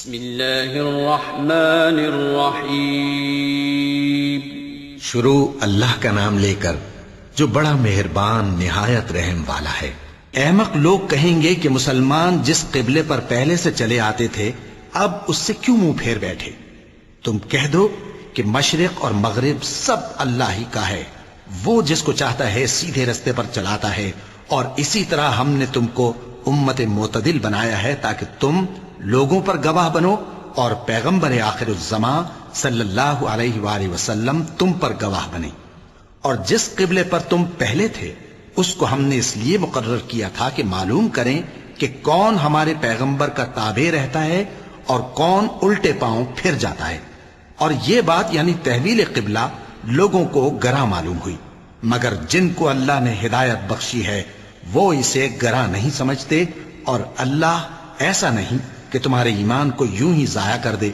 بسم اللہ الرحمن الرحیم۔ شروع اللہ کا نام لے کر جو بڑا مہربان نہایت رحم والا ہے۔ احمق لوگ کہیں گے کہ مسلمان جس قبلے پر پہلے سے چلے آتے تھے اب اس سے کیوں منہ پھیر بیٹھے؟ تم کہہ دو کہ مشرق اور مغرب سب اللہ ہی کا ہے، وہ جس کو چاہتا ہے سیدھے رستے پر چلاتا ہے، اور اسی طرح ہم نے تم کو امت معتدل بنایا ہے تاکہ تم لوگوں پر گواہ بنو اور پیغمبر آخر الزمان صلی اللہ علیہ وآلہ وسلم تم پر گواہ بنے۔ اور جس قبلے پر تم پہلے تھے اس کو ہم نے اس لیے مقرر کیا تھا کہ معلوم کریں کہ کون ہمارے پیغمبر کا تابع رہتا ہے اور کون الٹے پاؤں پھر جاتا ہے۔ اور یہ بات یعنی تحویل قبلہ لوگوں کو گراں معلوم ہوئی، مگر جن کو اللہ نے ہدایت بخشی ہے وہ اسے گراں نہیں سمجھتے، اور اللہ ایسا نہیں کہ تمہارے ایمان کو یوں ہی ضائع کر دے۔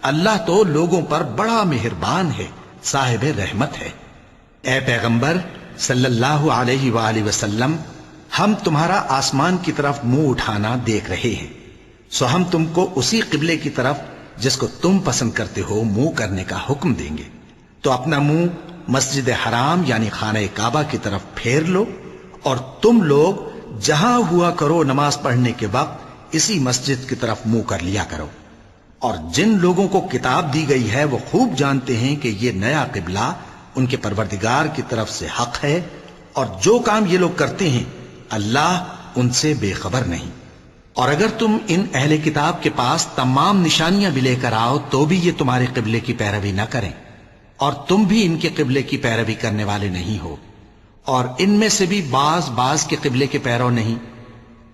اللہ تو لوگوں پر بڑا مہربان ہے، صاحب رحمت ہے۔ اے پیغمبر صلی اللہ علیہ وآلہ وسلم، ہم تمہارا آسمان کی طرف منہ اٹھانا دیکھ رہے ہیں، سو ہم تم کو اسی قبلے کی طرف جس کو تم پسند کرتے ہو منہ کرنے کا حکم دیں گے۔ تو اپنا منہ مسجد حرام یعنی خانہ کعبہ کی طرف پھیر لو، اور تم لوگ جہاں ہوا کرو نماز پڑھنے کے وقت اسی مسجد کی طرف منہ کر لیا کرو۔ اور جن لوگوں کو کتاب دی گئی ہے وہ خوب جانتے ہیں کہ یہ نیا قبلہ ان کے پروردگار کی طرف سے حق ہے، اور جو کام یہ لوگ کرتے ہیں اللہ ان سے بے خبر نہیں۔ اور اگر تم ان اہل کتاب کے پاس تمام نشانیاں بھی لے کر آؤ تو بھی یہ تمہارے قبلے کی پیروی نہ کریں، اور تم بھی ان کے قبلے کی پیروی کرنے والے نہیں ہو، اور ان میں سے بھی بعض کے قبلے کے پیرو نہیں۔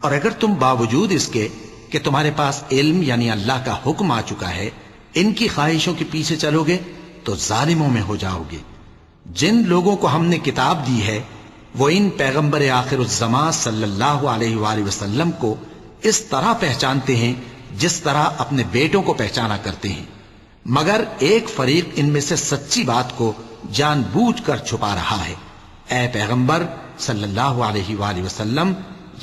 اور اگر تم باوجود اس کے کہ تمہارے پاس علم یعنی اللہ کا حکم آ چکا ہے ان کی خواہشوں کے پیچھے چلو گے تو ظالموں میں ہو جاؤ گے۔ جن لوگوں کو ہم نے کتاب دی ہے وہ ان پیغمبر آخر الزمان صلی اللہ علیہ وآلہ وسلم کو اس طرح پہچانتے ہیں جس طرح اپنے بیٹوں کو پہچانا کرتے ہیں، مگر ایک فریق ان میں سے سچی بات کو جان بوجھ کر چھپا رہا ہے۔ اے پیغمبر صلی اللہ علیہ وآلہ وسلم،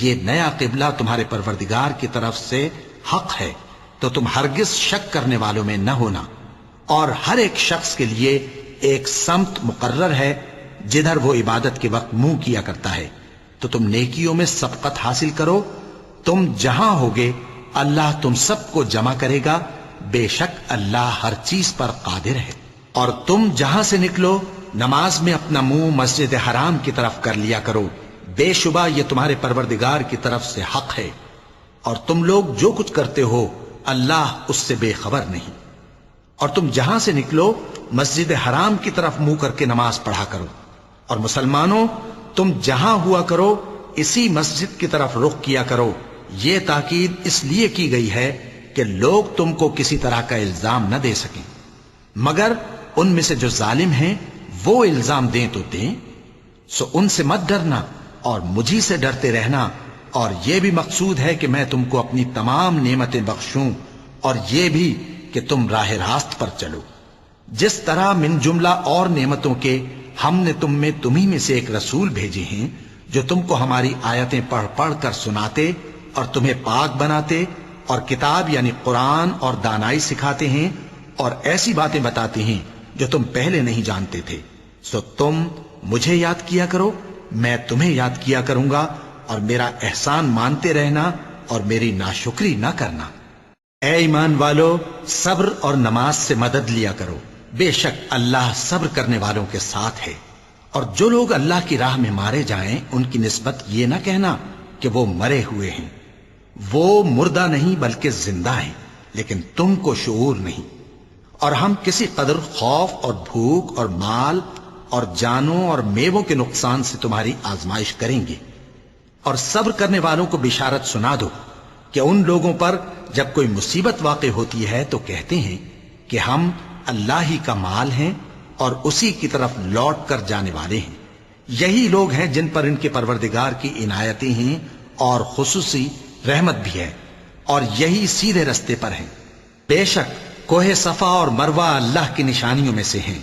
یہ نیا قبلہ تمہارے پروردگار کی طرف سے حق ہے، تو تم ہرگز شک کرنے والوں میں نہ ہونا، اور ہر ایک شخص کے لیے ایک سمت مقرر ہے جدھر وہ عبادت کے وقت منہ کیا کرتا ہے، تو تم نیکیوں میں سبقت حاصل کرو۔ تم جہاں ہوگے اللہ تم سب کو جمع کرے گا، بے شک اللہ ہر چیز پر قادر ہے۔ اور تم جہاں سے نکلو نماز میں اپنا منہ مسجد حرام کی طرف کر لیا کرو، بے شبہ یہ تمہارے پروردگار کی طرف سے حق ہے، اور تم لوگ جو کچھ کرتے ہو اللہ اس سے بے خبر نہیں۔ اور تم جہاں سے نکلو مسجد حرام کی طرف منہ کر کے نماز پڑھا کرو، اور مسلمانوں تم جہاں ہوا کرو اسی مسجد کی طرف رخ کیا کرو۔ یہ تاکید اس لیے کی گئی ہے کہ لوگ تم کو کسی طرح کا الزام نہ دے سکیں، مگر ان میں سے جو ظالم ہیں وہ الزام دیں تو دیں، سو ان سے مت ڈرنا اور مجھی سے ڈرتے رہنا۔ اور یہ بھی مقصود ہے کہ میں تم کو اپنی تمام نعمتیں بخشوں، اور یہ بھی کہ تم راہ راست پر چلو۔ جس طرح من جملہ اور نعمتوں کے ہم نے تمہیں میں سے ایک رسول بھیجے ہیں جو تم کو ہماری آیتیں پڑھ پڑھ کر سناتے اور تمہیں پاک بناتے، اور کتاب یعنی قرآن اور دانائی سکھاتے ہیں، اور ایسی باتیں بتاتے ہیں جو تم پہلے نہیں جانتے تھے۔ سو تم مجھے یاد کیا کرو، میں تمہیں یاد کیا کروں گا، اور میرا احسان مانتے رہنا اور میری ناشکری نہ کرنا۔ اے ایمان والو، صبر اور نماز سے مدد لیا کرو، بے شک اللہ صبر کرنے والوں کے ساتھ ہے۔ اور جو لوگ اللہ کی راہ میں مارے جائیں ان کی نسبت یہ نہ کہنا کہ وہ مرے ہوئے ہیں، وہ مردہ نہیں بلکہ زندہ ہیں، لیکن تم کو شعور نہیں۔ اور ہم کسی قدر خوف اور بھوک اور مال اور جانوں اور میووں کے نقصان سے تمہاری آزمائش کریں گے، اور صبر کرنے والوں کو بشارت سنا دو کہ ان لوگوں پر جب کوئی مصیبت واقع ہوتی ہے تو کہتے ہیں کہ ہم اللہ ہی کا مال ہیں اور اسی کی طرف لوٹ کر جانے والے ہیں۔ یہی لوگ ہیں جن پر ان کے پروردگار کی عنایتیں ہیں اور خصوصی رحمت بھی ہے، اور یہی سیدھے رستے پر ہیں۔ بے شک کوہ صفا اور مروہ اللہ کی نشانیوں میں سے ہیں،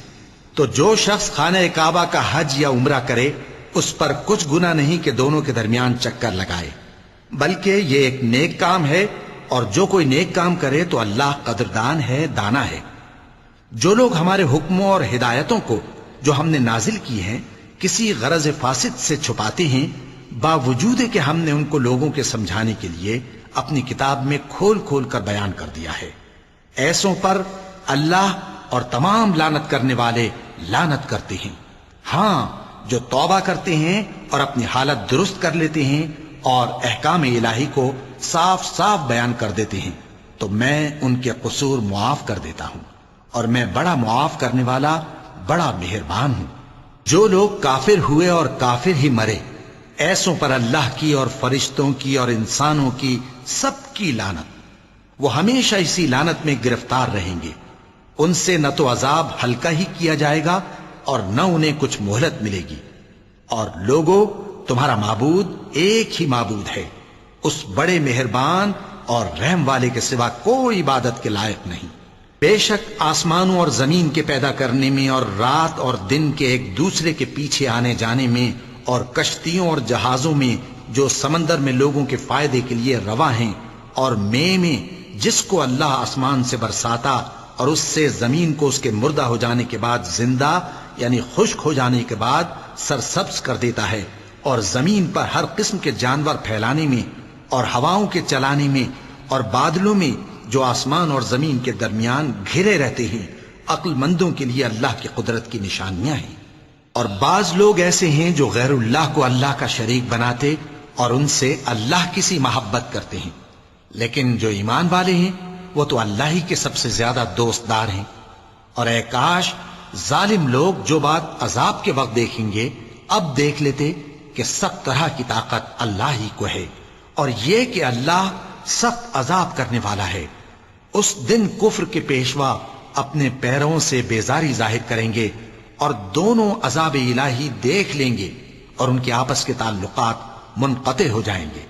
تو جو شخص خانہ کعبہ کا حج یا عمرہ کرے اس پر کچھ گناہ نہیں کہ دونوں کے درمیان چکر لگائے، بلکہ یہ ایک نیک کام ہے اور جو کوئی نیک کام کرے تو اللہ قدردان ہے، دانا ہے۔ جو لوگ ہمارے حکموں اور ہدایتوں کو جو ہم نے نازل کی ہیں کسی غرض فاسد سے چھپاتے ہیں، باوجود کہ ہم نے ان کو لوگوں کے سمجھانے کے لیے اپنی کتاب میں کھول کھول کر بیان کر دیا ہے، ایسوں پر اللہ اور تمام لعنت کرنے والے لعنت کرتے ہیں۔ ہاں، جو توبہ کرتے ہیں اور اپنی حالت درست کر لیتے ہیں اور احکام الہی کو صاف صاف بیان کر دیتے ہیں تو میں ان کے قصور معاف کر دیتا ہوں، اور میں بڑا معاف کرنے والا، بڑا مہربان ہوں۔ جو لوگ کافر ہوئے اور کافر ہی مرے، ایسوں پر اللہ کی اور فرشتوں کی اور انسانوں کی سب کی لعنت، وہ ہمیشہ اسی لعنت میں گرفتار رہیں گے۔ ان سے نہ تو عذاب ہلکا ہی کیا جائے گا اور نہ انہیں کچھ مہلت ملے گی۔ اور لوگوں، تمہارا معبود ایک ہی معبود ہے، اس بڑے مہربان اور رحم والے کے سوا کوئی عبادت کے لائق نہیں۔ بے شک آسمانوں اور زمین کے پیدا کرنے میں اور رات اور دن کے ایک دوسرے کے پیچھے آنے جانے میں اور کشتیوں اور جہازوں میں جو سمندر میں لوگوں کے فائدے کے لیے رواں ہیں، اور میں جس کو اللہ آسمان سے برساتا اور اس سے زمین کو اس کے مردہ ہو جانے کے بعد زندہ یعنی خشک ہو جانے کے بعد سرسبز کر دیتا ہے، اور زمین پر ہر قسم کے جانور پھیلانے میں اور ہواؤں کے چلانے میں اور بادلوں میں جو آسمان اور زمین کے درمیان گھرے رہتے ہیں، عقل مندوں کے لیے اللہ کی قدرت کی نشانیاں ہیں۔ اور بعض لوگ ایسے ہیں جو غیر اللہ کو اللہ کا شریک بناتے اور ان سے اللہ کی سی محبت کرتے ہیں، لیکن جو ایمان والے ہیں وہ تو اللہ ہی کے سب سے زیادہ دوستدار ہیں۔ اور اے کاش ظالم لوگ جو بات عذاب کے وقت دیکھیں گے اب دیکھ لیتے کہ سب طرح کی طاقت اللہ ہی کو ہے، اور یہ کہ اللہ سخت عذاب کرنے والا ہے۔ اس دن کفر کے پیشوا اپنے پیروں سے بیزاری ظاہر کریں گے اور دونوں عذاب الہی دیکھ لیں گے اور ان کے آپس کے تعلقات منقطع ہو جائیں گے۔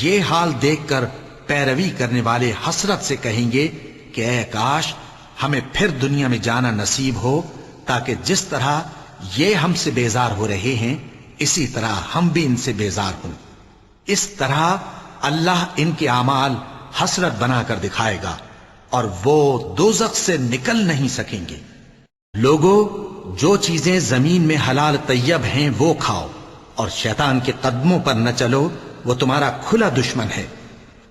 یہ حال دیکھ کر پیروی کرنے والے حسرت سے کہیں گے کہ اے کاش ہمیں پھر دنیا میں جانا نصیب ہو، تاکہ جس طرح یہ ہم سے بیزار ہو رہے ہیں اسی طرح ہم بھی ان سے بیزار ہوں۔ اس طرح اللہ ان کے اعمال حسرت بنا کر دکھائے گا اور وہ دوزخ سے نکل نہیں سکیں گے۔ لوگوں، جو چیزیں زمین میں حلال طیب ہیں وہ کھاؤ، اور شیطان کے قدموں پر نہ چلو، وہ تمہارا کھلا دشمن ہے۔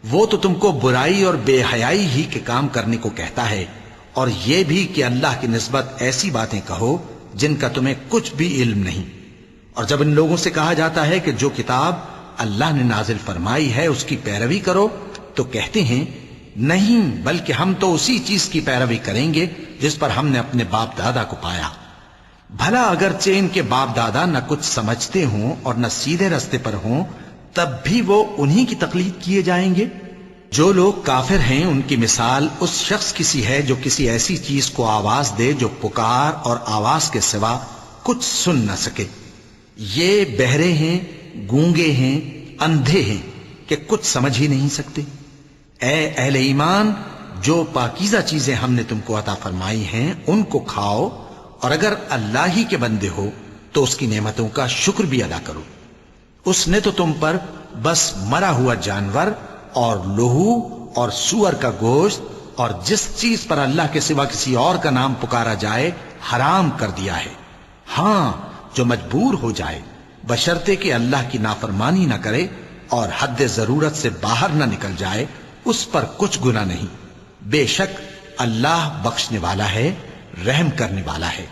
وہ تو تم کو برائی اور بے حیائی ہی کے کام کرنے کو کہتا ہے، اور یہ بھی کہ اللہ کی نسبت ایسی باتیں کہو جن کا تمہیں کچھ بھی علم نہیں۔ اور جب ان لوگوں سے کہا جاتا ہے کہ جو کتاب اللہ نے نازل فرمائی ہے اس کی پیروی کرو، تو کہتے ہیں نہیں، بلکہ ہم تو اسی چیز کی پیروی کریں گے جس پر ہم نے اپنے باپ دادا کو پایا۔ بھلا اگرچہ ان کے باپ دادا نہ کچھ سمجھتے ہوں اور نہ سیدھے رستے پر ہوں، تب بھی وہ انہی کی تقلید کیے جائیں گے۔ جو لوگ کافر ہیں ان کی مثال اس شخص کی سی ہے جو کسی ایسی چیز کو آواز دے جو پکار اور آواز کے سوا کچھ سن نہ سکے۔ یہ بہرے ہیں، گونگے ہیں، اندھے ہیں کہ کچھ سمجھ ہی نہیں سکتے۔ اے اہل ایمان، جو پاکیزہ چیزیں ہم نے تم کو عطا فرمائی ہیں ان کو کھاؤ، اور اگر اللہ ہی کے بندے ہو تو اس کی نعمتوں کا شکر بھی ادا کرو۔ اس نے تو تم پر بس مرا ہوا جانور اور لہو اور سور کا گوشت اور جس چیز پر اللہ کے سوا کسی اور کا نام پکارا جائے حرام کر دیا ہے۔ ہاں، جو مجبور ہو جائے بشرطے کہ اللہ کی نافرمانی نہ کرے اور حد ضرورت سے باہر نہ نکل جائے، اس پر کچھ گناہ نہیں۔ بے شک اللہ بخشنے والا ہے، رحم کرنے والا ہے۔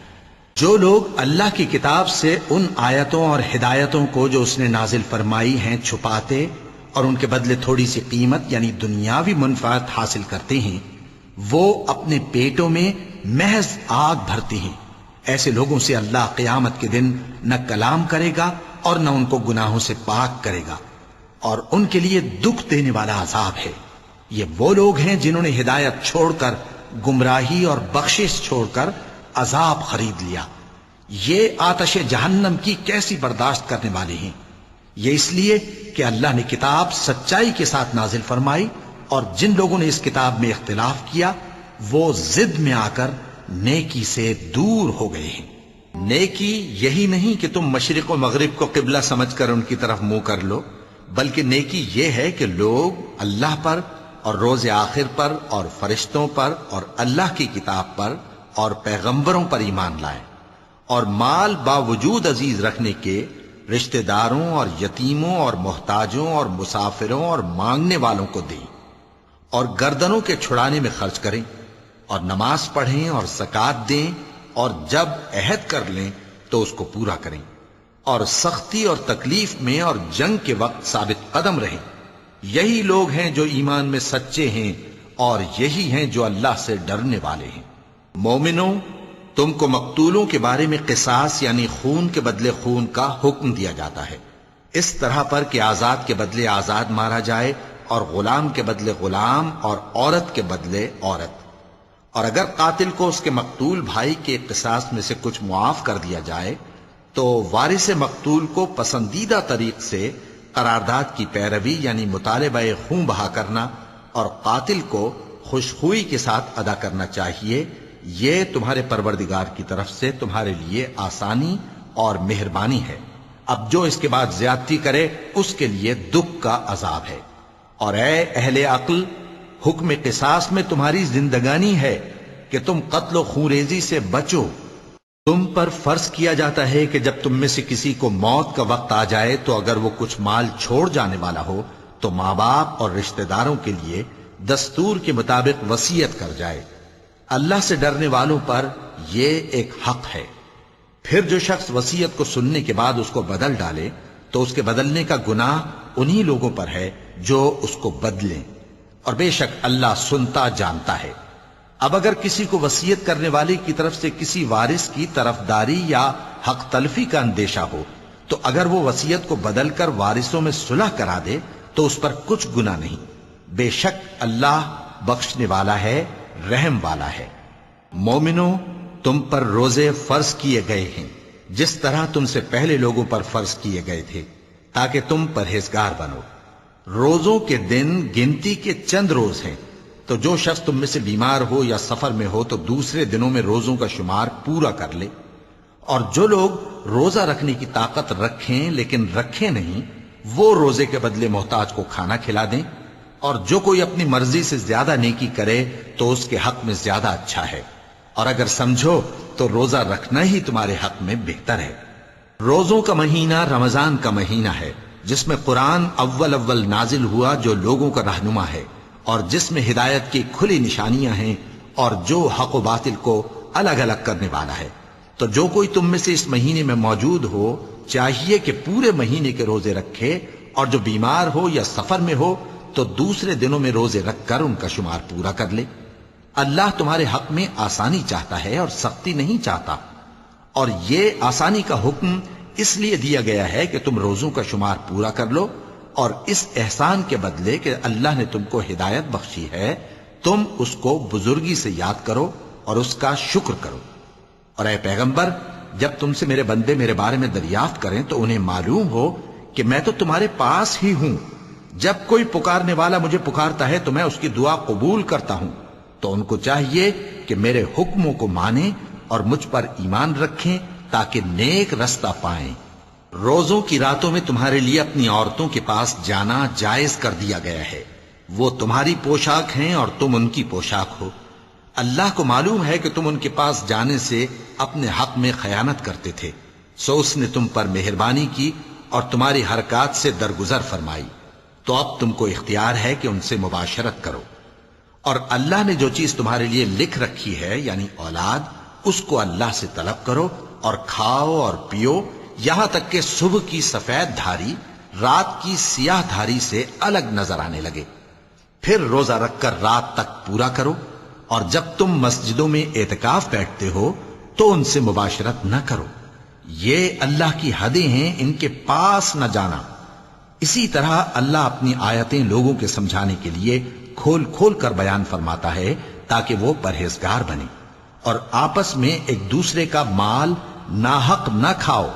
جو لوگ اللہ کی کتاب سے ان آیتوں اور ہدایتوں کو جو اس نے نازل فرمائی ہیں چھپاتے اور ان کے بدلے تھوڑی سی قیمت یعنی دنیاوی منفعت حاصل کرتے ہیں، وہ اپنے پیٹوں میں محض آگ بھرتے ہیں۔ ایسے لوگوں سے اللہ قیامت کے دن نہ کلام کرے گا اور نہ ان کو گناہوں سے پاک کرے گا، اور ان کے لیے دکھ دینے والا عذاب ہے۔ یہ وہ لوگ ہیں جنہوں نے ہدایت چھوڑ کر گمراہی اور بخشش چھوڑ کر عذاب خرید لیا۔ یہ آتش جہنم کی کیسی برداشت کرنے والے ہیں۔ یہ اس لیے کہ اللہ نے کتاب سچائی کے ساتھ نازل فرمائی، اور جن لوگوں نے اس کتاب میں اختلاف کیا وہ ضد میں آ کر نیکی سے دور ہو گئے ہیں۔ نیکی یہی نہیں کہ تم مشرق و مغرب کو قبلہ سمجھ کر ان کی طرف منہ کر لو، بلکہ نیکی یہ ہے کہ لوگ اللہ پر اور روز آخر پر اور فرشتوں پر اور اللہ کی کتاب پر اور پیغمبروں پر ایمان لائیں، اور مال باوجود عزیز رکھنے کے رشتہ داروں اور یتیموں اور محتاجوں اور مسافروں اور مانگنے والوں کو دیں، اور گردنوں کے چھڑانے میں خرچ کریں، اور نماز پڑھیں اور زکوٰۃ دیں، اور جب عہد کر لیں تو اس کو پورا کریں، اور سختی اور تکلیف میں اور جنگ کے وقت ثابت قدم رہیں۔ یہی لوگ ہیں جو ایمان میں سچے ہیں، اور یہی ہیں جو اللہ سے ڈرنے والے ہیں۔ مومنوں، تم کو مقتولوں کے بارے میں قصاص یعنی خون کے بدلے خون کا حکم دیا جاتا ہے، اس طرح پر کہ آزاد کے بدلے آزاد مارا جائے، اور غلام کے بدلے غلام، اور عورت کے بدلے عورت۔ اور اگر قاتل کو اس کے مقتول بھائی کے قصاص میں سے کچھ معاف کر دیا جائے تو وارث مقتول کو پسندیدہ طریق سے قرارداد کی پیروی یعنی مطالبہ خون بہا کرنا اور قاتل کو خوشخوئی کے ساتھ ادا کرنا چاہیے۔ یہ تمہارے پروردگار کی طرف سے تمہارے لیے آسانی اور مہربانی ہے۔ اب جو اس کے بعد زیادتی کرے اس کے لیے دکھ کا عذاب ہے۔ اور اے اہل عقل، حکم قصاص میں تمہاری زندگانی ہے کہ تم قتل و خونریزی سے بچو۔ تم پر فرض کیا جاتا ہے کہ جب تم میں سے کسی کو موت کا وقت آ جائے تو اگر وہ کچھ مال چھوڑ جانے والا ہو تو ماں باپ اور رشتہ داروں کے لیے دستور کے مطابق وصیت کر جائے۔ اللہ سے ڈرنے والوں پر یہ ایک حق ہے۔ پھر جو شخص وصیت کو سننے کے بعد اس کو بدل ڈالے تو اس کے بدلنے کا گناہ انہی لوگوں پر ہے جو اس کو بدلیں، اور بے شک اللہ سنتا جانتا ہے۔ اب اگر کسی کو وصیت کرنے والے کی طرف سے کسی وارث کی طرفداری یا حق تلفی کا اندیشہ ہو تو اگر وہ وصیت کو بدل کر وارثوں میں صلح کرا دے تو اس پر کچھ گناہ نہیں، بے شک اللہ بخشنے والا ہے، رحم والا ہے۔ مومنوں، تم پر روزے فرض کیے گئے ہیں جس طرح تم سے پہلے لوگوں پر فرض کیے گئے تھے تاکہ تم پرہیزگار بنو۔ روزوں کے دن گنتی کے چند روز ہیں، تو جو شخص تم میں سے بیمار ہو یا سفر میں ہو تو دوسرے دنوں میں روزوں کا شمار پورا کر لے۔ اور جو لوگ روزہ رکھنے کی طاقت رکھیں لیکن رکھیں نہیں، وہ روزے کے بدلے محتاج کو کھانا کھلا دیں۔ اور جو کوئی اپنی مرضی سے زیادہ نیکی کرے تو اس کے حق میں زیادہ اچھا ہے، اور اگر سمجھو تو روزہ رکھنا ہی تمہارے حق میں بہتر ہے۔ روزوں کا مہینہ رمضان کا مہینہ ہے جس میں قرآن اول نازل ہوا، جو لوگوں کا رہنما ہے اور جس میں ہدایت کی کھلی نشانیاں ہیں، اور جو حق و باطل کو الگ الگ کرنے والا ہے۔ تو جو کوئی تم میں سے اس مہینے میں موجود ہو چاہیے کہ پورے مہینے کے روزے رکھے، اور جو بیمار ہو یا سفر میں ہو تو دوسرے دنوں میں روزے رکھ کر ان کا شمار پورا کر لے۔ اللہ تمہارے حق میں آسانی چاہتا ہے اور سختی نہیں چاہتا، اور یہ آسانی کا حکم اس لیے دیا گیا ہے کہ تم روزوں کا شمار پورا کر لو، اور اس احسان کے بدلے کہ اللہ نے تم کو ہدایت بخشی ہے تم اس کو بزرگی سے یاد کرو اور اس کا شکر کرو۔ اور اے پیغمبر، جب تم سے میرے بندے میرے بارے میں دریافت کریں تو انہیں معلوم ہو کہ میں تو تمہارے پاس ہی ہوں۔ جب کوئی پکارنے والا مجھے پکارتا ہے تو میں اس کی دعا قبول کرتا ہوں، تو ان کو چاہیے کہ میرے حکموں کو مانیں اور مجھ پر ایمان رکھیں تاکہ نیک رستہ پائیں۔ روزوں کی راتوں میں تمہارے لیے اپنی عورتوں کے پاس جانا جائز کر دیا گیا ہے، وہ تمہاری پوشاک ہیں اور تم ان کی پوشاک ہو۔ اللہ کو معلوم ہے کہ تم ان کے پاس جانے سے اپنے حق میں خیانت کرتے تھے، سو اس نے تم پر مہربانی کی اور تمہاری حرکات سے درگزر فرمائی، تو اب تم کو اختیار ہے کہ ان سے مباشرت کرو۔ اور اللہ نے جو چیز تمہارے لیے لکھ رکھی ہے یعنی اولاد، اس کو اللہ سے طلب کرو اور کھاؤ اور پیو، یہاں تک کہ صبح کی سفید دھاری رات کی سیاہ دھاری سے الگ نظر آنے لگے۔ پھر روزہ رکھ کر رات تک پورا کرو، اور جب تم مسجدوں میں اعتکاف بیٹھتے ہو تو ان سے مباشرت نہ کرو، یہ اللہ کی حدیں ہیں، ان کے پاس نہ جانا۔ اسی طرح اللہ اپنی آیتیں لوگوں کے سمجھانے کے لیے کھول کھول کر بیان فرماتا ہے تاکہ وہ پرہیزگار بنے۔ اور آپس میں ایک دوسرے کا مال ناحق نہ کھاؤ،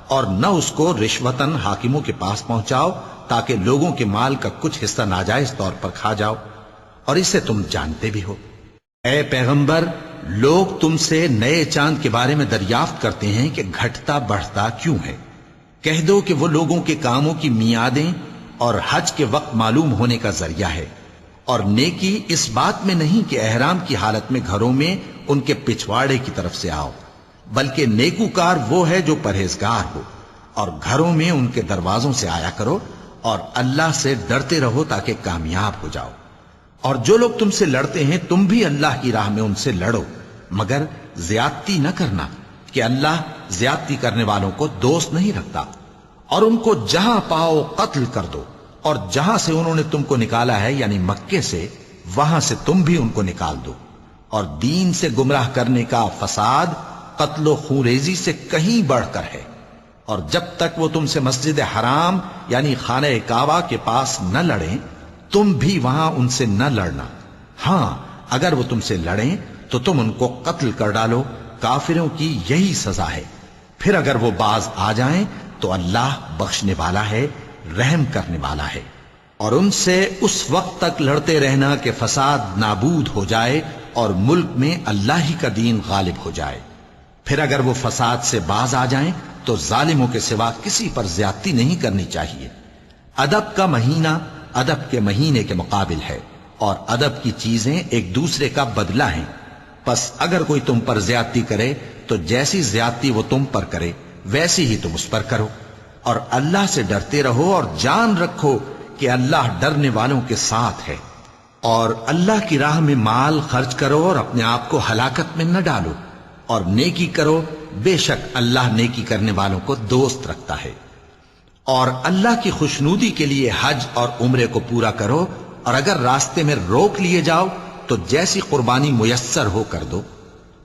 اور نہ اس کو رشوتاً حاکموں کے پاس پہنچاؤ تاکہ لوگوں کے مال کا کچھ حصہ ناجائز طور پر کھا جاؤ، اور اسے تم جانتے بھی ہو۔ اے پیغمبر، لوگ تم سے نئے چاند کے بارے میں دریافت کرتے ہیں کہ گھٹتا بڑھتا کیوں ہے۔ کہہ دو کہ وہ لوگوں کے کاموں کی میعادیں اور حج کے وقت معلوم ہونے کا ذریعہ ہے، اور نیکی اس بات میں نہیں کہ احرام کی حالت میں گھروں میں ان کے پچھواڑے کی طرف سے آؤ، بلکہ نیکوکار وہ ہے جو پرہیزگار ہو، اور گھروں میں ان کے دروازوں سے آیا کرو، اور اللہ سے ڈرتے رہو تاکہ کامیاب ہو جاؤ۔ اور جو لوگ تم سے لڑتے ہیں تم بھی اللہ کی راہ میں ان سے لڑو، مگر زیادتی نہ کرنا، کہ اللہ زیادتی کرنے والوں کو دوست نہیں رکھتا۔ اور ان کو جہاں پاؤ قتل کر دو، اور جہاں سے انہوں نے تم کو نکالا ہے یعنی مکے سے، وہاں سے تم بھی ان کو نکال دو۔ اور دین سے گمراہ کرنے کا فساد قتل و خونریزی سے کہیں بڑھ کر ہے۔ اور جب تک وہ تم سے مسجد حرام یعنی خانہ کعبہ کے پاس نہ لڑیں تم بھی وہاں ان سے نہ لڑنا۔ ہاں اگر وہ تم سے لڑیں تو تم ان کو قتل کر ڈالو، کافروں کی یہی سزا ہے۔ پھر اگر وہ باز آ جائیں تو اللہ بخشنے والا ہے، رحم کرنے والا ہے۔ اور ان سے اس وقت تک لڑتے رہنا کہ فساد نابود ہو جائے اور ملک میں اللہ ہی کا دین غالب ہو جائے۔ پھر اگر وہ فساد سے باز آ جائیں تو ظالموں کے سوا کسی پر زیادتی نہیں کرنی چاہیے۔ ادب کا مہینہ ادب کے مہینے کے مقابل ہے، اور ادب کی چیزیں ایک دوسرے کا بدلہ ہیں۔ پس اگر کوئی تم پر زیادتی کرے تو جیسی زیادتی وہ تم پر کرے ویسی ہی تم اس پر کرو، اور اللہ سے ڈرتے رہو اور جان رکھو کہ اللہ ڈرنے والوں کے ساتھ ہے۔ اور اللہ کی راہ میں مال خرچ کرو اور اپنے آپ کو ہلاکت میں نہ ڈالو، اور نیکی کرو، بے شک اللہ نیکی کرنے والوں کو دوست رکھتا ہے۔ اور اللہ کی خوشنودی کے لیے حج اور عمرے کو پورا کرو، اور اگر راستے میں روک لیے جاؤ تو جیسی قربانی میسر ہو کر دو،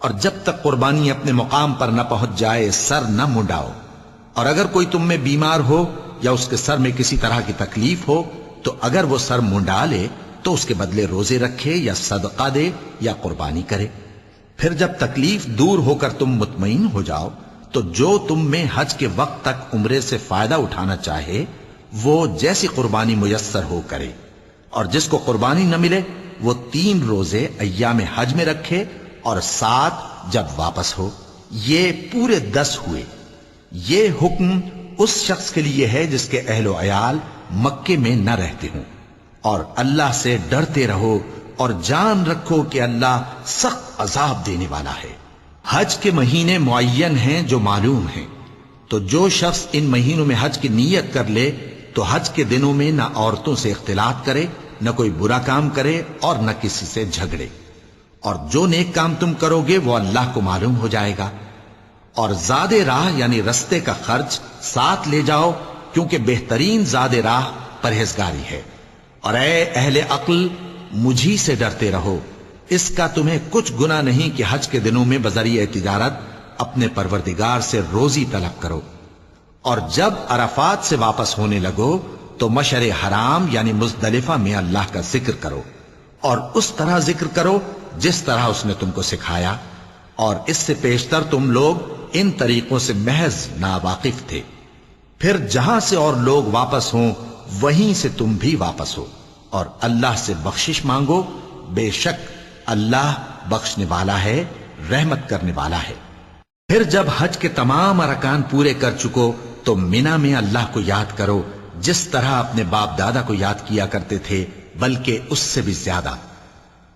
اور جب تک قربانی اپنے مقام پر نہ پہنچ جائے سر نہ منڈاؤ۔ اور اگر کوئی تم میں بیمار ہو یا اس کے سر میں کسی طرح کی تکلیف ہو تو اگر وہ سر منڈا لے تو اس کے بدلے روزے رکھے یا صدقہ دے یا قربانی کرے۔ پھر جب تکلیف دور ہو کر تم مطمئن ہو جاؤ تو جو تم میں حج کے وقت تک عمرے سے فائدہ اٹھانا چاہے وہ جیسی قربانی میسر ہو کرے، اور جس کو قربانی نہ ملے وہ 3 روزے ایام حج میں رکھے اور 7 جب واپس ہو، یہ پورے 10 ہوئے۔ یہ حکم اس شخص کے لیے ہے جس کے اہل و عیال مکے میں نہ رہتے ہوں۔ اور اللہ سے ڈرتے رہو اور جان رکھو کہ اللہ سخت عذاب دینے والا ہے۔ حج کے مہینے معین ہیں جو معلوم ہیں، تو جو شخص ان مہینوں میں حج کی نیت کر لے تو حج کے دنوں میں نہ عورتوں سے اختلاط کرے، نہ کوئی برا کام کرے اور نہ کسی سے جھگڑے۔ اور جو نیک کام تم کرو گے وہ اللہ کو معلوم ہو جائے گا۔ اور زاد راہ یعنی رستے کا خرچ ساتھ لے جاؤ، کیونکہ بہترین زاد راہ پرہیزگاری ہے۔ اور اے اہل عقل مجھی سے ڈرتے رہو، اس کا تمہیں کچھ گناہ نہیں کہ حج کے دنوں میں بذریعہ تجارت اپنے پروردگار سے روزی طلب کرو۔ اور جب عرفات سے واپس ہونے لگو تو مشعر حرام یعنی مزدلفہ میں اللہ کا ذکر کرو، اور اس طرح ذکر کرو جس طرح اس نے تم کو سکھایا، اور اس سے پیشتر تم لوگ ان طریقوں سے محض ناواقف تھے۔ پھر جہاں سے اور لوگ واپس ہوں وہیں سے تم بھی واپس ہو، اور اللہ سے بخشش مانگو، بے شک اللہ بخشنے والا ہے، رحمت کرنے والا ہے۔ پھر جب حج کے تمام ارکان پورے کر چکو تو مینا میں اللہ کو یاد کرو جس طرح اپنے باپ دادا کو یاد کیا کرتے تھے، بلکہ اس سے بھی زیادہ۔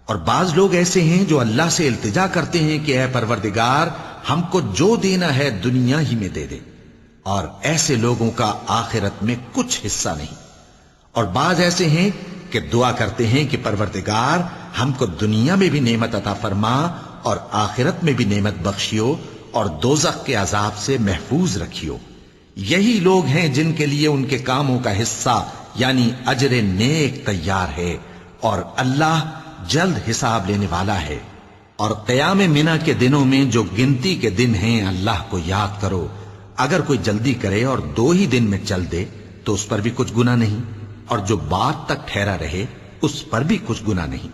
اور بعض لوگ ایسے ہیں جو اللہ سے التجا کرتے ہیں کہ اے پروردگار ہم کو جو دینا ہے دنیا ہی میں دے دے، اور ایسے لوگوں کا آخرت میں کچھ حصہ نہیں۔ اور بعض ایسے ہیں کہ دعا کرتے ہیں کہ پروردگار ہم کو دنیا میں بھی نعمت عطا فرما اور آخرت میں بھی نعمت بخشیو اور دوزخ کے عذاب سے محفوظ رکھیو۔ یہی لوگ ہیں جن کے لیے ان کے کاموں کا حصہ یعنی اجر نیک تیار ہے، اور اللہ جلد حساب لینے والا ہے۔ اور قیام منی کے دنوں میں جو گنتی کے دن ہیں اللہ کو یاد کرو، اگر کوئی جلدی کرے اور 2 ہی دن میں چل دے تو اس پر بھی کچھ گناہ نہیں، اور جو بات تک ٹھہرا رہے اس پر بھی کچھ گناہ نہیں۔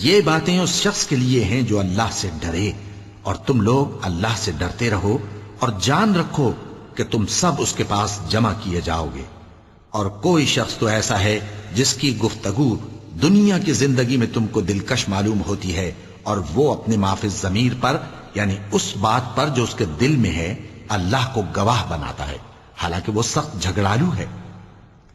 یہ باتیں اس شخص کے لیے ہیں جو اللہ سے ڈرے، اور تم لوگ اللہ سے ڈرتے رہو اور جان رکھو کہ تم سب اس کے پاس جمع کیے جاؤ گے۔ اور کوئی شخص تو ایسا ہے جس کی گفتگو دنیا کی زندگی میں تم کو دلکش معلوم ہوتی ہے، اور وہ اپنے معافی ضمیر پر یعنی اس بات پر جو اس کے دل میں ہے اللہ کو گواہ بناتا ہے، حالانکہ وہ سخت جھگڑالو ہے۔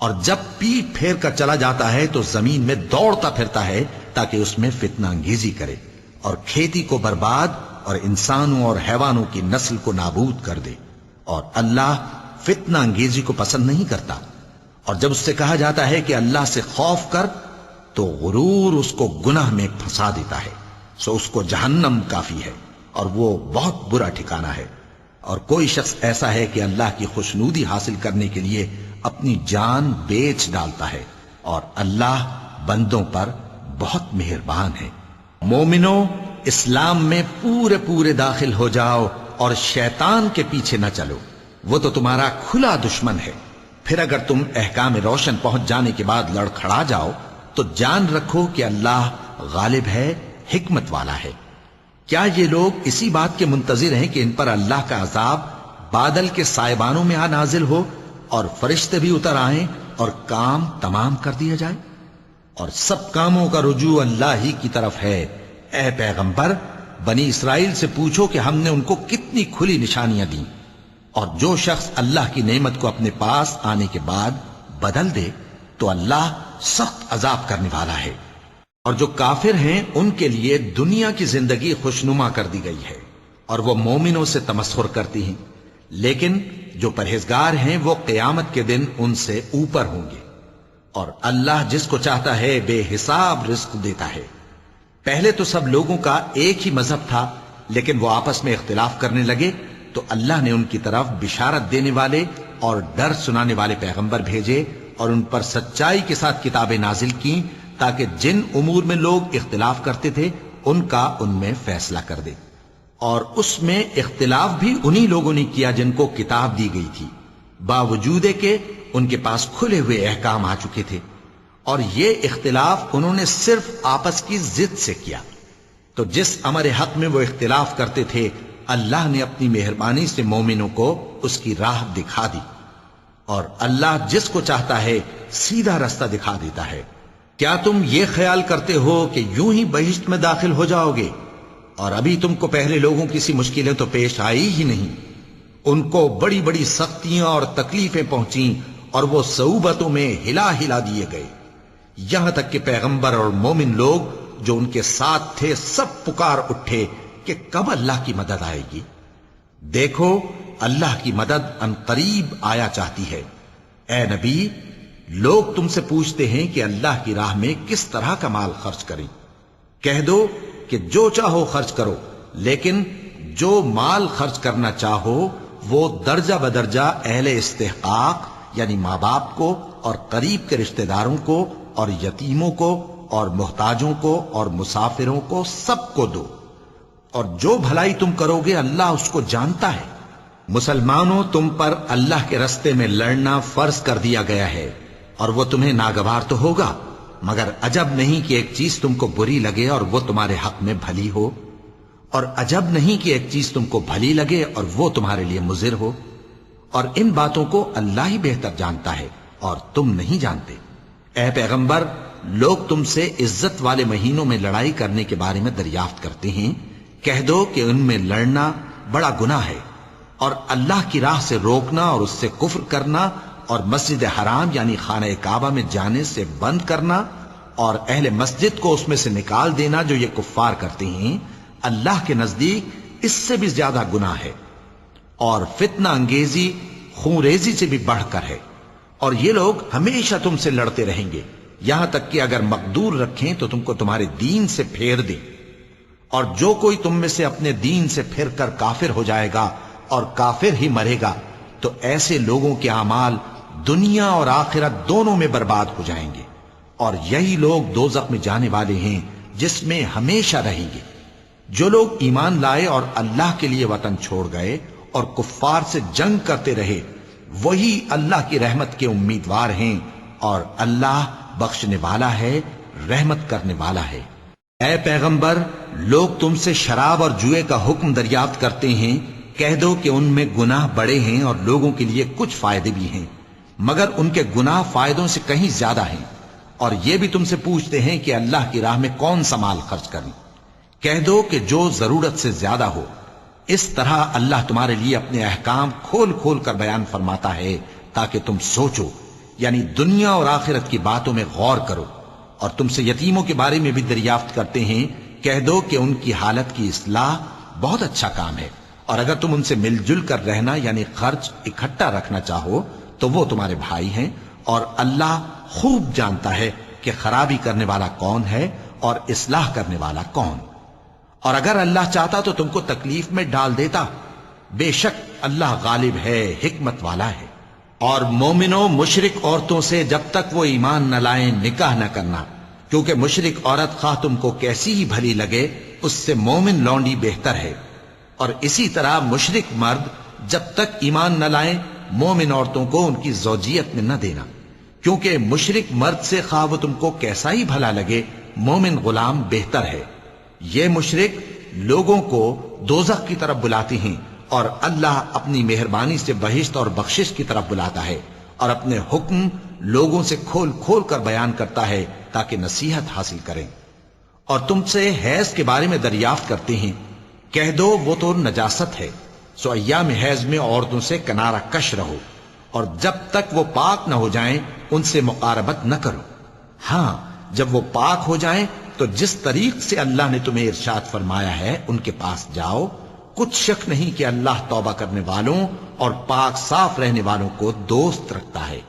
اور جب پیٹ پھیر کر چلا جاتا ہے تو زمین میں دوڑتا پھرتا ہے تاکہ اس میں فتنہ انگیزی کرے اور کھیتی کو برباد اور انسانوں اور حیوانوں کی نسل کو نابود کر دے، اور اللہ فتنہ انگیزی کو پسند نہیں کرتا۔ اور جب اس سے کہا جاتا ہے کہ اللہ سے خوف کر تو غرور اس کو گناہ میں پھنسا دیتا ہے، سو اس کو جہنم کافی ہے اور وہ بہت برا ٹھکانہ ہے۔ اور کوئی شخص ایسا ہے کہ اللہ کی خوشنودی حاصل کرنے کے لیے اپنی جان بیچ ڈالتا ہے، اور اللہ بندوں پر بہت مہربان ہے۔ مومنو، اسلام میں پورے داخل ہو جاؤ اور شیطان کے پیچھے نہ چلو، وہ تو تمہارا کھلا دشمن ہے۔ پھر اگر تم احکام روشن پہنچ جانے کے بعد لڑکھڑا جاؤ تو جان رکھو کہ اللہ غالب ہے، حکمت والا ہے۔ کیا یہ لوگ اسی بات کے منتظر ہیں کہ ان پر اللہ کا عذاب بادل کے سائبانوں میں نازل ہو اور فرشتے بھی اتر آئیں اور کام تمام کر دیا جائے؟ اور سب کاموں کا رجوع اللہ ہی کی طرف ہے۔ اے پیغمبر، بنی اسرائیل سے پوچھو کہ ہم نے ان کو کتنی کھلی نشانیاں دیں، اور جو شخص اللہ کی نعمت کو اپنے پاس آنے کے بعد بدل دے تو اللہ سخت عذاب کرنے والا ہے۔ اور جو کافر ہیں ان کے لیے دنیا کی زندگی خوشنما کر دی گئی ہے اور وہ مومنوں سے تمسخر کرتی ہیں، لیکن جو پرہیزگار ہیں وہ قیامت کے دن ان سے اوپر ہوں گے۔ اور اللہ جس کو چاہتا ہے بے حساب رزق دیتا ہے۔ پہلے تو سب لوگوں کا ایک ہی مذہب تھا، لیکن وہ آپس میں اختلاف کرنے لگے تو اللہ نے ان کی طرف بشارت دینے والے اور ڈر سنانے والے پیغمبر بھیجے اور ان پر سچائی کے ساتھ کتابیں نازل کی تاکہ جن امور میں لوگ اختلاف کرتے تھے ان کا ان میں فیصلہ کر دے۔ اور اس میں اختلاف بھی انہی لوگوں نے کیا جن کو کتاب دی گئی تھی، باوجود کہ ان کے پاس کھلے ہوئے احکام آ چکے تھے، اور یہ اختلاف انہوں نے صرف آپس کی ضد سے کیا۔ تو جس امر حق میں وہ اختلاف کرتے تھے اللہ نے اپنی مہربانی سے مومنوں کو اس کی راہ دکھا دی، اور اللہ جس کو چاہتا ہے سیدھا رستہ دکھا دیتا ہے۔ کیا تم یہ خیال کرتے ہو کہ یوں ہی بہشت میں داخل ہو جاؤ گے، اور ابھی تم کو پہلے لوگوں کی سی مشکلیں تو پیش آئی ہی نہیں؟ ان کو بڑی بڑی سختیاں اور تکلیفیں پہنچیں اور وہ صعوبتوں میں ہلا ہلا دیے گئے، یہاں تک کہ پیغمبر اور مومن لوگ جو ان کے ساتھ تھے سب پکار اٹھے کہ کب اللہ کی مدد آئے گی۔ دیکھو اللہ کی مدد ان قریب آیا چاہتی ہے۔ اے نبی، لوگ تم سے پوچھتے ہیں کہ اللہ کی راہ میں کس طرح کا مال خرچ کریں۔ کہہ دو کہ جو چاہو خرچ کرو، لیکن جو مال خرچ کرنا چاہو وہ درجہ بدرجہ اہل استحقاق یعنی ماں باپ کو اور قریب کے رشتہ داروں کو اور یتیموں کو اور محتاجوں کو اور مسافروں کو سب کو دو، اور جو بھلائی تم کرو گے اللہ اس کو جانتا ہے۔ مسلمانوں، تم پر اللہ کے رستے میں لڑنا فرض کر دیا گیا ہے، اور وہ تمہیں ناگوار تو ہوگا، مگر عجب نہیں کہ ایک چیز تم کو بری لگے اور وہ تمہارے حق میں بھلی ہو، اور عجب نہیں کہ ایک چیز تم کو بھلی لگے اور وہ تمہارے لیے مضر ہو، اور ان باتوں کو اللہ ہی بہتر جانتا ہے اور تم نہیں جانتے۔ اے پیغمبر، لوگ تم سے عزت والے مہینوں میں لڑائی کرنے کے بارے میں دریافت کرتے ہیں، کہہ دو کہ ان میں لڑنا بڑا گناہ ہے، اور اللہ کی راہ سے روکنا اور اس سے کفر کرنا اور مسجد حرام یعنی خانہ کعبہ میں جانے سے بند کرنا اور اہل مسجد کو اس میں سے نکال دینا جو یہ کفار کرتے ہیں، اللہ کے نزدیک اس سے بھی زیادہ گناہ ہے، اور فتنہ انگیزی خونریزی سے بھی بڑھ کر ہے۔ اور یہ لوگ ہمیشہ تم سے لڑتے رہیں گے، یہاں تک کہ اگر مقدور رکھیں تو تم کو تمہارے دین سے پھیر دیں، اور جو کوئی تم میں سے اپنے دین سے پھر کر کافر ہو جائے گا اور کافر ہی مرے گا تو ایسے لوگوں کے اعمال دنیا اور آخرت دونوں میں برباد ہو جائیں گے، اور یہی لوگ دوزخ میں جانے والے ہیں جس میں ہمیشہ رہیں گے۔ جو لوگ ایمان لائے اور اللہ کے لیے وطن چھوڑ گئے اور کفار سے جنگ کرتے رہے وہی اللہ کی رحمت کے امیدوار ہیں، اور اللہ بخشنے والا ہے، رحمت کرنے والا ہے۔ اے پیغمبر، لوگ تم سے شراب اور جوئے کا حکم دریافت کرتے ہیں، کہہ دو کہ ان میں گناہ بڑے ہیں اور لوگوں کے لیے کچھ فائدے بھی ہیں، مگر ان کے گناہ فائدوں سے کہیں زیادہ ہیں۔ اور یہ بھی تم سے پوچھتے ہیں کہ اللہ کی راہ میں کون سا مال خرچ کریں، کہہ دو کہ جو ضرورت سے زیادہ ہو۔ اس طرح اللہ تمہارے لیے اپنے احکام کھول کھول کر بیان فرماتا ہے تاکہ تم سوچو یعنی دنیا اور آخرت کی باتوں میں غور کرو، اور تم سے یتیموں کے بارے میں بھی دریافت کرتے ہیں، کہہ دو کہ ان کی حالت کی اصلاح بہت اچھا کام ہے، اور اگر تم ان سے مل جل کر رہنا یعنی خرچ اکٹھا رکھنا چاہو تو وہ تمہارے بھائی ہیں، اور اللہ خوب جانتا ہے کہ خرابی کرنے والا کون ہے اور اصلاح کرنے والا کون۔ اور اگر اللہ چاہتا تو تم کو تکلیف میں ڈال دیتا، بے شک اللہ غالب ہے، حکمت والا ہے۔ اور مومنوں، مشرک عورتوں سے جب تک وہ ایمان نہ لائیں نکاح نہ کرنا، کیونکہ مشرک عورت خواہ تم کو کیسی ہی بھلی لگے اس سے مومن لونڈی بہتر ہے، اور اسی طرح مشرک مرد جب تک ایمان نہ لائیں مومن عورتوں کو ان کی زوجیت میں نہ دینا، کیونکہ مشرک مرد سے خواہ وہ تم کو کیسا ہی بھلا لگے مومن غلام بہتر ہے۔ یہ مشرک لوگوں کو دوزخ کی طرف بلاتے ہیں، اور اللہ اپنی مہربانی سے بہشت اور بخشش کی طرف بلاتا ہے، اور اپنے حکم لوگوں سے کھول کھول کر بیان کرتا ہے تاکہ نصیحت حاصل کریں۔ اور تم سے حیض کے بارے میں دریافت کرتے ہیں، کہہ دو وہ تو نجاست ہے، سو ایام حیض میں عورتوں سے کنارہ کش رہو، اور جب تک وہ پاک نہ ہو جائیں ان سے مقاربت نہ کرو۔ ہاں، جب وہ پاک ہو جائیں تو جس طریق سے اللہ نے تمہیں ارشاد فرمایا ہے ان کے پاس جاؤ، کچھ شک نہیں کہ اللہ توبہ کرنے والوں اور پاک صاف رہنے والوں کو دوست رکھتا ہے۔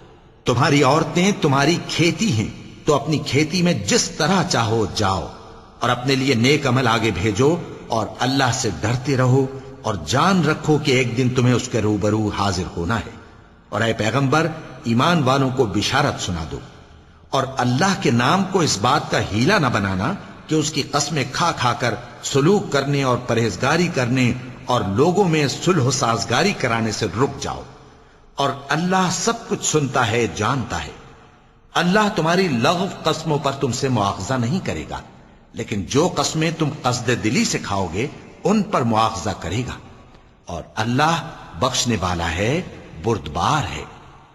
تمہاری عورتیں تمہاری کھیتی ہیں، تو اپنی کھیتی میں جس طرح چاہو جاؤ، اور اپنے لیے نیک عمل آگے بھیجو، اور اللہ سے ڈرتے رہو، اور جان رکھو کہ ایک دن تمہیں اس کے روبرو حاضر ہونا ہے۔ اور اے پیغمبر، ایمان والوں کو بشارت سنا دو، اور اللہ کے نام کو اس بات کا ہیلہ نہ بنانا کہ اس کی قسمیں کھا کھا کر سلوک کرنے اور پرہیزگاری کرنے اور لوگوں میں صلح و سازگاری کرانے سے رک جاؤ، اور اللہ سب کچھ سنتا ہے، جانتا ہے۔ اللہ تمہاری لغو قسموں پر تم سے مواخذہ نہیں کرے گا، لیکن جو قسمیں تم قصد دلی سے کھاؤ گے ان پر مواخذہ کرے گا، اور اللہ بخشنے والا ہے، بردبار ہے۔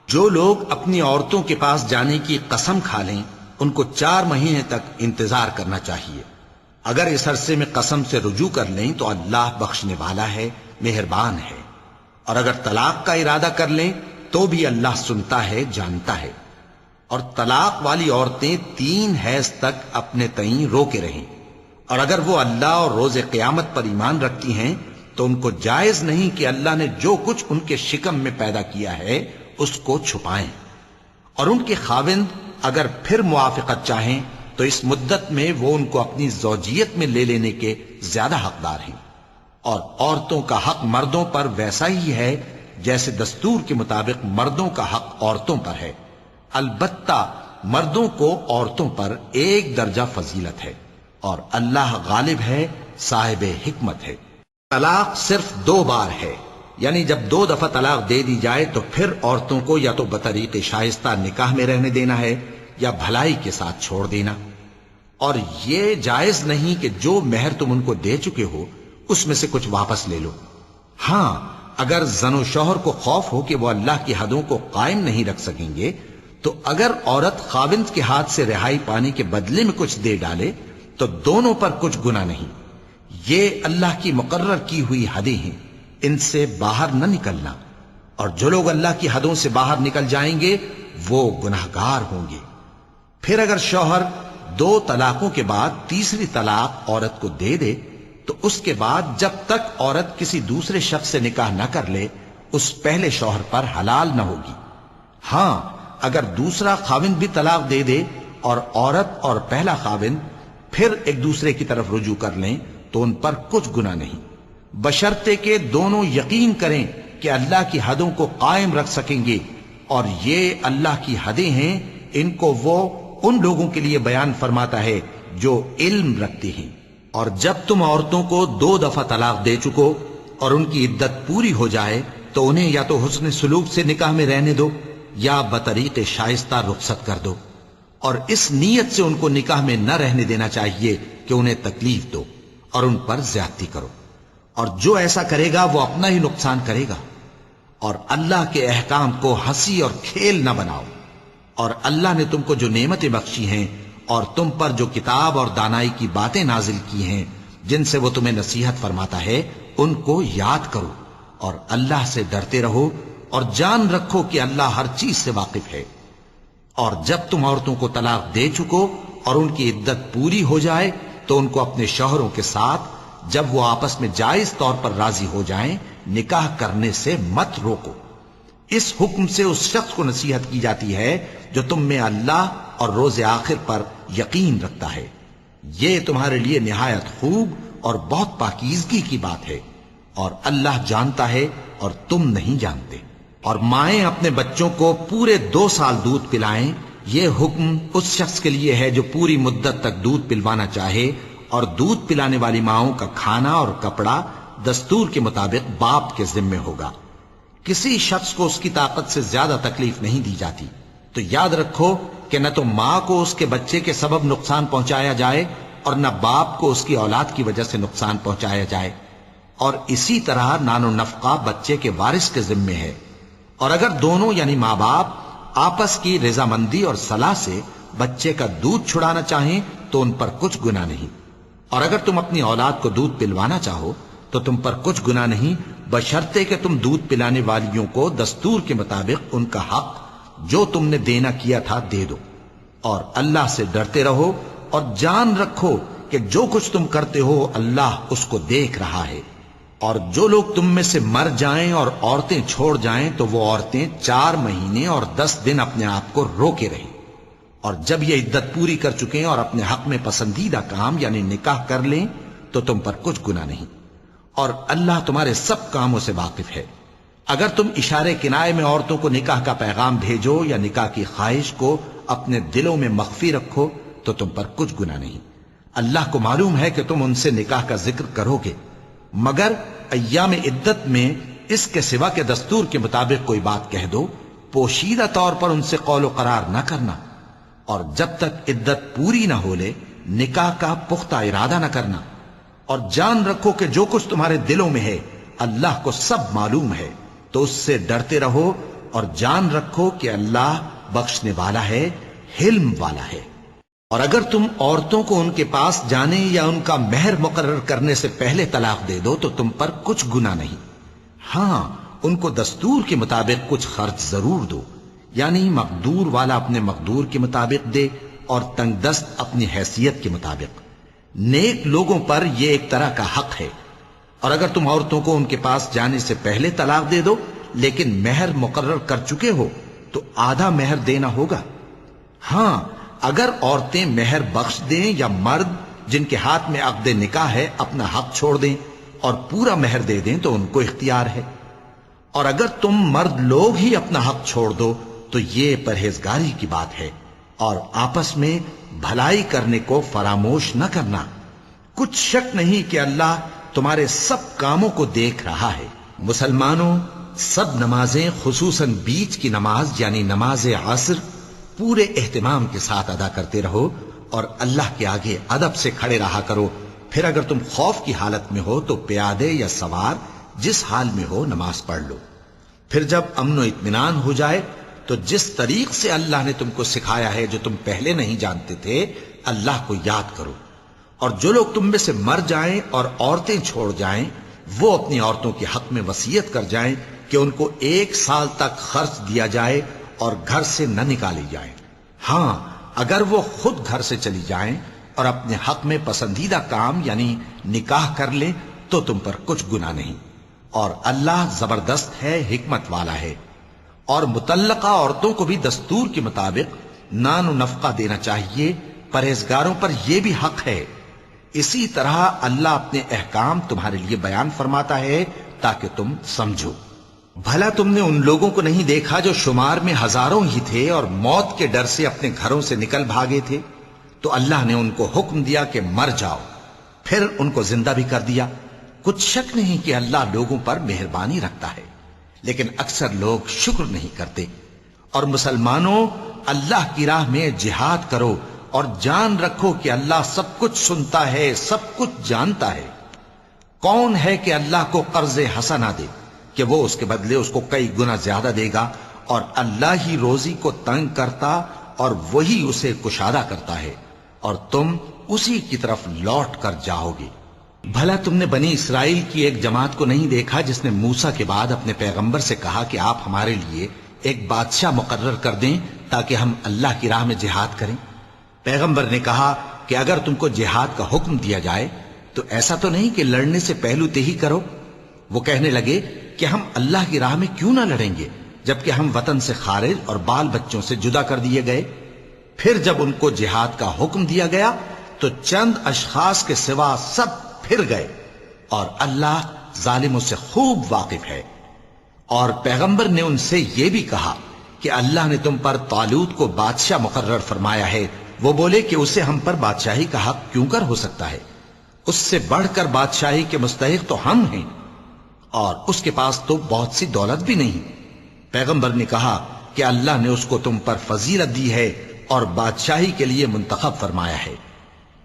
جو لوگ اپنی عورتوں کے پاس جانے کی قسم کھا لیں ان کو 4 مہینے تک انتظار کرنا چاہیے۔ اگر اس عرصے میں قسم سے رجوع کر لیں تو اللہ بخشنے والا ہے، مہربان ہے۔ اور اگر طلاق کا ارادہ کر لیں تو بھی اللہ سنتا ہے، جانتا ہے۔ اور طلاق والی عورتیں 3 حیض تک اپنے تئیں روکے رہیں، اور اگر وہ اللہ اور روز قیامت پر ایمان رکھتی ہیں تو ان کو جائز نہیں کہ اللہ نے جو کچھ ان کے شکم میں پیدا کیا ہے اس کو چھپائیں۔ اور ان کے خاوند اگر پھر موافقت چاہیں تو اس مدت میں وہ ان کو اپنی زوجیت میں لے لینے کے زیادہ حقدار ہیں۔ اور عورتوں کا حق مردوں پر ویسا ہی ہے جیسے دستور کے مطابق مردوں کا حق عورتوں پر ہے، البتہ مردوں کو عورتوں پر 1 درجہ فضیلت ہے، اور اللہ غالب ہے، صاحب حکمت ہے۔ طلاق صرف 2 بار ہے، یعنی جب 2 دفعہ طلاق دے دی جائے تو پھر عورتوں کو یا تو بطریق شائستہ نکاح میں رہنے دینا ہے یا بھلائی کے ساتھ چھوڑ دینا۔ اور یہ جائز نہیں کہ جو مہر تم ان کو دے چکے ہو اس میں سے کچھ واپس لے لو۔ ہاں، اگر زن و شوہر کو خوف ہو کہ وہ اللہ کی حدوں کو قائم نہیں رکھ سکیں گے تو اگر عورت خاوند کے ہاتھ سے رہائی پانے کے بدلے میں کچھ دے ڈالے تو دونوں پر کچھ گناہ نہیں۔ یہ اللہ کی مقرر کی ہوئی حدیں ہیں، ان سے باہر نہ نکلنا، اور جو لوگ اللہ کی حدوں سے باہر نکل جائیں گے وہ گناہگار ہوں گے۔ پھر اگر شوہر 2 طلاقوں کے بعد تیسری طلاق عورت کو دے دے تو اس کے بعد جب تک عورت کسی دوسرے شخص سے نکاح نہ کر لے اس پہلے شوہر پر حلال نہ ہوگی۔ ہاں، اگر دوسرا خاوند بھی طلاق دے دے اور عورت اور پہلا خاوند پھر ایک دوسرے کی طرف رجوع کر لیں تو ان پر کچھ گناہ نہیں، بشرطے کہ دونوں یقین کریں کہ اللہ کی حدوں کو قائم رکھ سکیں گے، اور یہ اللہ کی حدیں ہیں، ان کو وہ ان لوگوں کے لیے بیان فرماتا ہے جو علم رکھتے ہیں۔ اور جب تم عورتوں کو 2 دفعہ طلاق دے چکو اور ان کی عدت پوری ہو جائے تو انہیں یا تو حسن سلوک سے نکاح میں رہنے دو یا بطریق شائستہ رخصت کر دو، اور اس نیت سے ان کو نکاح میں نہ رہنے دینا چاہیے کہ انہیں تکلیف دو اور ان پر زیادتی کرو، اور جو ایسا کرے گا وہ اپنا ہی نقصان کرے گا۔ اور اللہ کے احکام کو ہنسی اور کھیل نہ بناؤ، اور اللہ نے تم کو جو نعمتیں بخشی ہیں اور تم پر جو کتاب اور دانائی کی باتیں نازل کی ہیں جن سے وہ تمہیں نصیحت فرماتا ہے ان کو یاد کرو، اور اللہ سے ڈرتے رہو، اور جان رکھو کہ اللہ ہر چیز سے واقف ہے۔ اور جب تم عورتوں کو طلاق دے چکو اور ان کی عدت پوری ہو جائے تو ان کو اپنے شوہروں کے ساتھ جب وہ آپس میں جائز طور پر راضی ہو جائیں نکاح کرنے سے مت روکو۔ اس حکم سے اس شخص کو نصیحت کی جاتی ہے جو تم میں اللہ اور روز آخر پر یقین رکھتا ہے۔ یہ تمہارے لیے نہایت خوب اور بہت پاکیزگی کی بات ہے، اور اللہ جانتا ہے اور تم نہیں جانتے۔ اور مائیں اپنے بچوں کو پورے 2 سال دودھ پلائیں، یہ حکم اس شخص کے لیے ہے جو پوری مدت تک دودھ پلوانا چاہے، اور دودھ پلانے والی ماؤں کا کھانا اور کپڑا دستور کے مطابق باپ کے ذمے ہوگا۔ کسی شخص کو اس کی طاقت سے زیادہ تکلیف نہیں دی جاتی، تو یاد رکھو کہ نہ تو ماں کو اس کے بچے کے سبب نقصان پہنچایا جائے اور نہ باپ کو اس کی اولاد کی وجہ سے نقصان پہنچایا جائے، اور اسی طرح نان و نفقہ بچے کے وارث کے ذمے ہے۔ اور اگر دونوں یعنی ماں باپ آپس کی رضامندی اور صلاح سے بچے کا دودھ چھڑانا چاہیں تو ان پر کچھ گناہ نہیں، اور اگر تم اپنی اولاد کو دودھ پلوانا چاہو تو تم پر کچھ گناہ نہیں، بشرطے کہ تم دودھ پلانے والیوں کو دستور کے مطابق ان کا حق جو تم نے دینا کیا تھا دے دو۔ اور اللہ سے ڈرتے رہو اور جان رکھو کہ جو کچھ تم کرتے ہو اللہ اس کو دیکھ رہا ہے۔ اور جو لوگ تم میں سے مر جائیں اور عورتیں چھوڑ جائیں تو وہ عورتیں 4 مہینے اور 10 دن اپنے آپ کو روکے رہیں، اور جب یہ عدت پوری کر چکیں اور اپنے حق میں پسندیدہ کام یعنی نکاح کر لیں تو تم پر کچھ گناہ نہیں، اور اللہ تمہارے سب کاموں سے واقف ہے۔ اگر تم اشارے کنائے میں عورتوں کو نکاح کا پیغام بھیجو یا نکاح کی خواہش کو اپنے دلوں میں مخفی رکھو تو تم پر کچھ گناہ نہیں۔ اللہ کو معلوم ہے کہ تم ان سے نکاح کا ذکر کرو گے، مگر ایام عدت میں اس کے سوا کے دستور کے مطابق کوئی بات کہہ دو، پوشیدہ طور پر ان سے قول و قرار نہ کرنا، اور جب تک عدت پوری نہ ہو لے نکاح کا پختہ ارادہ نہ کرنا۔ اور جان رکھو کہ جو کچھ تمہارے دلوں میں ہے اللہ کو سب معلوم ہے، تو اس سے ڈرتے رہو اور جان رکھو کہ اللہ بخشنے والا ہے، حلم والا ہے۔ اور اگر تم عورتوں کو ان کے پاس جانے یا ان کا مہر مقرر کرنے سے پہلے طلاق دے دو تو تم پر کچھ گناہ نہیں، ہاں ان کو دستور کے مطابق کچھ خرچ ضرور دو، یعنی مقدور والا اپنے مقدور کے مطابق دے اور تنگ دست اپنی حیثیت کے مطابق۔ نیک لوگوں پر یہ ایک طرح کا حق ہے۔ اور اگر تم عورتوں کو ان کے پاس جانے سے پہلے طلاق دے دو لیکن مہر مقرر کر چکے ہو تو آدھا مہر دینا ہوگا۔ ہاں اگر عورتیں مہر بخش دیں یا مرد جن کے ہاتھ میں عقد نکاح ہے اپنا حق چھوڑ دیں اور پورا مہر دے دیں تو ان کو اختیار ہے۔ اور اگر تم مرد لوگ ہی اپنا حق چھوڑ دو تو یہ پرہیزگاری کی بات ہے، اور آپس میں بھلائی کرنے کو فراموش نہ کرنا۔ کچھ شک نہیں کہ اللہ تمہارے سب کاموں کو دیکھ رہا ہے۔ مسلمانوں، سب نمازیں خصوصاً بیچ کی نماز یعنی نماز عصر پورے اہتمام کے ساتھ ادا کرتے رہو اور اللہ کے آگے ادب سے کھڑے رہا کرو۔ پھر اگر تم خوف کی حالت میں ہو تو پیادے یا سوار جس حال میں ہو نماز پڑھ لو۔ پھر جب امن و اطمینان ہو جائے تو جس طریق سے اللہ نے تم کو سکھایا ہے جو تم پہلے نہیں جانتے تھے اللہ کو یاد کرو۔ اور جو لوگ تم میں سے مر جائیں اور عورتیں چھوڑ جائیں وہ اپنی عورتوں کے حق میں وصیت کر جائیں کہ ان کو 1 سال تک خرچ دیا جائے اور گھر سے نہ نکالی جائیں۔ ہاں اگر وہ خود گھر سے چلی جائیں اور اپنے حق میں پسندیدہ کام یعنی نکاح کر لیں تو تم پر کچھ گناہ نہیں، اور اللہ زبردست ہے، حکمت والا ہے۔ اور مطلقہ عورتوں کو بھی دستور کے مطابق نان و نفقہ دینا چاہیے، پرہیزگاروں پر یہ بھی حق ہے۔ اسی طرح اللہ اپنے احکام تمہارے لیے بیان فرماتا ہے تاکہ تم سمجھو۔ بھلا تم نے ان لوگوں کو نہیں دیکھا جو شمار میں ہزاروں ہی تھے اور موت کے ڈر سے اپنے گھروں سے نکل بھاگے تھے؟ تو اللہ نے ان کو حکم دیا کہ مر جاؤ، پھر ان کو زندہ بھی کر دیا۔ کچھ شک نہیں کہ اللہ لوگوں پر مہربانی رکھتا ہے، لیکن اکثر لوگ شکر نہیں کرتے۔ اور مسلمانوں، اللہ کی راہ میں جہاد کرو اور جان رکھو کہ اللہ سب کچھ سنتا ہے، سب کچھ جانتا ہے۔ کون ہے کہ اللہ کو قرض حسنہ دے کہ وہ اس کے بدلے اس کو کئی گنا زیادہ دے گا؟ اور اللہ ہی روزی کو تنگ کرتا اور وہی اسے کشادہ کرتا ہے، اور تم اسی کی طرف لوٹ کر جاؤ گے۔ بھلا تم نے بنی اسرائیل کی ایک جماعت کو نہیں دیکھا جس نے موسیٰ کے بعد اپنے پیغمبر سے کہا کہ آپ ہمارے لیے ایک بادشاہ مقرر کر دیں تاکہ ہم اللہ کی راہ میں جہاد کریں؟ پیغمبر نے کہا کہ اگر تم کو جہاد کا حکم دیا جائے تو ایسا تو نہیں کہ لڑنے سے پہلو تہی کرو۔ وہ کہنے لگے کہ ہم اللہ کی راہ میں کیوں نہ لڑیں گے جبکہ ہم وطن سے خارج اور بال بچوں سے جدا کر دیے گئے۔ پھر جب ان کو جہاد کا حکم دیا گیا تو چند اشخاص کے سوا سب پھر گئے، اور اللہ ظالموں سے خوب واقف ہے۔ اور پیغمبر نے ان سے یہ بھی کہا کہ اللہ نے تم پر طالوت کو بادشاہ مقرر فرمایا ہے۔ وہ بولے کہ اسے ہم پر بادشاہی کا حق کیوں کر ہو سکتا ہے؟ اس سے بڑھ کر بادشاہی کے مستحق تو ہم ہیں، اور اس کے پاس تو بہت سی دولت بھی نہیں۔ پیغمبر نے کہا کہ اللہ نے اس کو تم پر فضیلت دی ہے اور بادشاہی کے لیے منتخب فرمایا ہے۔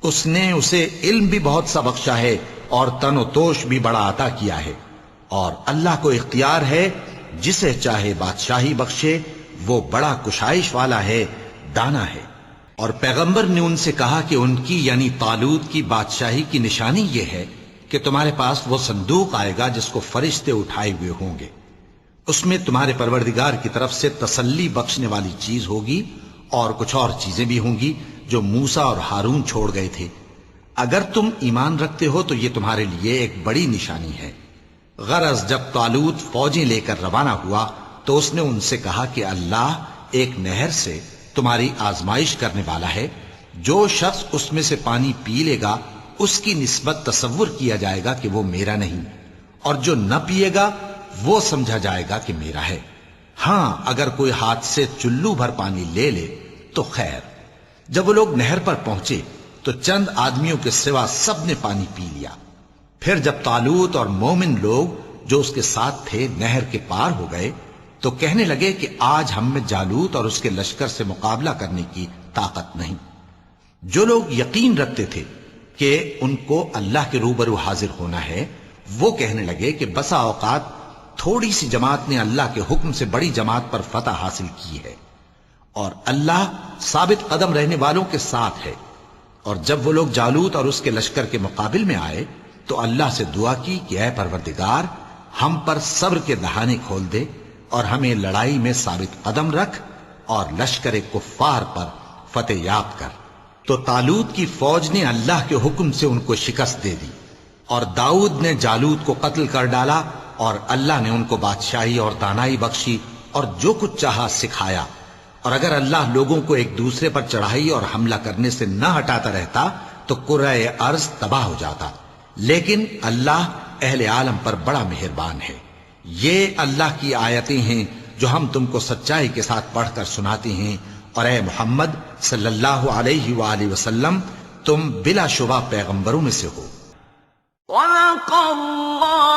اس نے اسے علم بھی بہت سا بخشا ہے اور تن و توش بھی بڑا عطا کیا ہے، اور اللہ کو اختیار ہے جسے چاہے بادشاہی بخشے، وہ بڑا کشائش والا ہے، دانا ہے۔ اور پیغمبر نے ان سے کہا کہ ان کی یعنی طالوت کی بادشاہی کی نشانی یہ ہے کہ تمہارے پاس وہ صندوق آئے گا جس کو فرشتے اٹھائے ہوئے ہوں گے۔ اس میں تمہارے پروردگار کی طرف سے تسلی بخشنے والی چیز ہوگی، اور کچھ اور چیزیں بھی ہوں گی جو موسیٰ اور ہارون چھوڑ گئے تھے۔ اگر تم ایمان رکھتے ہو تو یہ تمہارے لیے ایک بڑی نشانی ہے۔ غرض جب طالوت فوجیں لے کر روانہ ہوا تو اس نے ان سے کہا کہ اللہ ایک نہر سے تمہاری آزمائش کرنے والا ہے، جو شخص اس میں سے پانی پی لے گا اس کی نسبت تصور کیا جائے گا کہ وہ میرا نہیں، اور جو نہ پیے گا وہ سمجھا جائے گا کہ میرا ہے۔ ہاں اگر کوئی ہاتھ سے چلو بھر پانی لے لے تو خیر۔ جب وہ لوگ نہر پر پہنچے تو چند آدمیوں کے سوا سب نے پانی پی لیا۔ پھر جب طالوت اور مومن لوگ جو اس کے ساتھ تھے نہر کے پار ہو گئے تو کہنے لگے کہ آج ہم میں جالوت اور اس کے لشکر سے مقابلہ کرنے کی طاقت نہیں۔ جو لوگ یقین رکھتے تھے کہ ان کو اللہ کے روبرو حاضر ہونا ہے، وہ کہنے لگے کہ بسا اوقات تھوڑی سی جماعت نے اللہ کے حکم سے بڑی جماعت پر فتح حاصل کی ہے، اور اللہ ثابت قدم رہنے والوں کے ساتھ ہے۔ اور جب وہ لوگ جالوت اور اس کے لشکر کے مقابل میں آئے تو اللہ سے دعا کی کہ اے پروردگار، ہم پر صبر کے دہانے کھول دے اور ہمیں لڑائی میں ثابت قدم رکھ اور لشکر کفار پر فتح یاب کر۔ تو طالوت کی فوج نے اللہ کے حکم سے ان کو شکست دے دی، اور داؤد نے جالوت کو قتل کر ڈالا، اور اللہ نے ان کو بادشاہی اور دانائی بخشی اور جو کچھ چاہا سکھایا۔ اور اگر اللہ لوگوں کو ایک دوسرے پر چڑھائی اور حملہ کرنے سے نہ ہٹاتا رہتا تو کرۂ ارض تباہ ہو جاتا، لیکن اللہ اہل عالم پر بڑا مہربان ہے۔ یہ اللہ کی آیتیں ہیں جو ہم تم کو سچائی کے ساتھ پڑھ کر سناتے ہیں، اور اے محمد صلی اللہ علیہ وآلہ وسلم تم بلا شبہ پیغمبروں میں سے ہو۔ وَلَقَ اللَّهُ